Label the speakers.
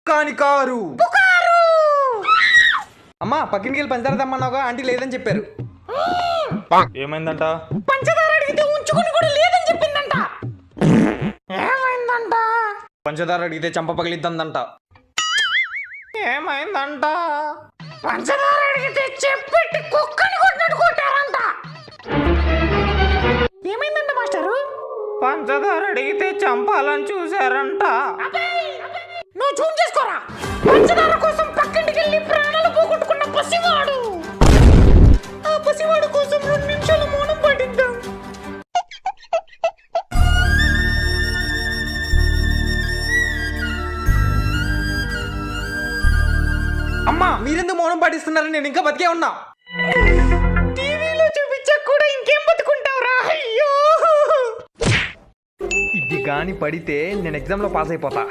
Speaker 1: కాని కారు. అమ్మా పక్కింటికి వెళ్ళి పంచదార తెమ్మన్నావుగా, ఆంటీ లేదని చెప్పారు. ఏమైందంట?
Speaker 2: పంచదార అడిగితే ఉంచుకుని కూడా లేదని చెప్పిందంట. ఏమైందంట?
Speaker 1: పంచదార అడిగితే చంప పగిలిద్దందంట. ఏమైందంట?
Speaker 2: పంచదార అడిగితే చెప్పెట్టి కుక్కని కొట్టినట్టు కొట్టారంట. ఏమైందంట మాస్టరు?
Speaker 1: పంచదార అడిగితే చంపాలని చూసారంట.
Speaker 2: నువ్వు జూమ్ చేసుకోరా. పంచదార కోసం పక్కింటికి వెళ్ళి ప్రాణాలు పోగొట్టుకున్న పసివాడు. ఆ పసివాడు కోసం 2 నిమిషాలు మౌనం పాటిద్దాం.
Speaker 1: అమ్మా మీరెందుకు మౌనం పాటిస్తున్నారని నేను ఇంకా బతికే ఉన్నా.
Speaker 2: టీవీలో చూపించా కూడా ఇంకేం బతుకుంటావురా. అయ్యో
Speaker 1: ఇది గాని పడితే నేను ఎగ్జామ్ లో పాస్ అయిపోతా.